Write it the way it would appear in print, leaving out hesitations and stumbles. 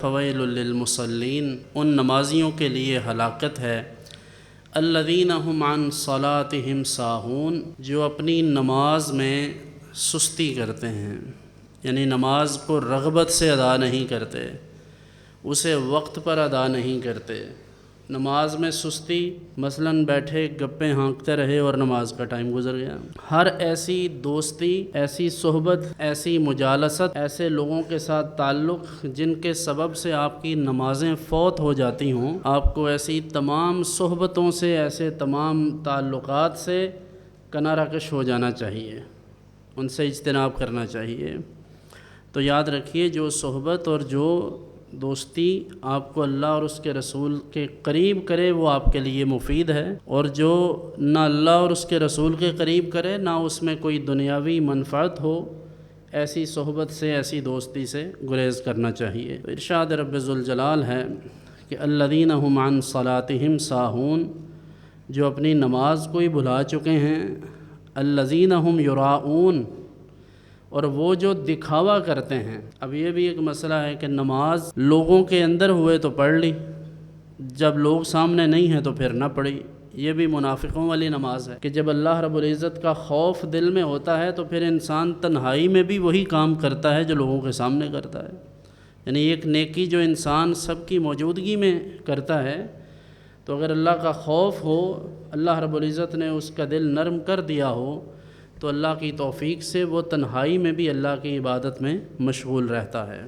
Foil للمصلین، ان نمازیوں کے لیے ہلاکت ہے، الذین هم عن صلاتهم ساہون، جو اپنی نماز میں سستی کرتے ہیں، یعنی نماز کو رغبت سے ادا نہیں کرتے، اسے وقت پر ادا نہیں کرتے۔ نماز میں سستی، مثلاً بیٹھے گپیں ہانکتے رہے اور نماز کا ٹائم گزر گیا۔ ہر ایسی دوستی، ایسی صحبت، ایسی مجالست، ایسے لوگوں کے ساتھ تعلق جن کے سبب سے آپ کی نمازیں فوت ہو جاتی ہوں، آپ کو ایسی تمام صحبتوں سے، ایسے تمام تعلقات سے کنارہ کش ہو جانا چاہیے، ان سے اجتناب کرنا چاہیے۔ تو یاد رکھیے، جو صحبت اور جو دوستی آپ کو اللہ اور اس کے رسول کے قریب کرے وہ آپ کے لیے مفید ہے، اور جو نہ اللہ اور اس کے رسول کے قریب کرے، نہ اس میں کوئی دنیاوی منفعت ہو، ایسی صحبت سے، ایسی دوستی سے گریز کرنا چاہیے۔ ارشاد رب ذوالجلال ہے کہ الذین هم عن صلاتهم ساہون، جو اپنی نماز کو ہی بھلا چکے ہیں، الذین هم یراؤون، اور وہ جو دکھاوا کرتے ہیں۔ اب یہ بھی ایک مسئلہ ہے کہ نماز لوگوں کے اندر ہوئے تو پڑھ لی، جب لوگ سامنے نہیں ہیں تو پھر نہ پڑھی۔ یہ بھی منافقوں والی نماز ہے کہ جب اللہ رب العزت کا خوف دل میں ہوتا ہے تو پھر انسان تنہائی میں بھی وہی کام کرتا ہے جو لوگوں کے سامنے کرتا ہے۔ یعنی ایک نیکی جو انسان سب کی موجودگی میں کرتا ہے، تو اگر اللہ کا خوف ہو، اللہ رب العزت نے اس کا دل نرم کر دیا ہو، تو اللہ کی توفیق سے وہ تنہائی میں بھی اللہ کی عبادت میں مشغول رہتا ہے۔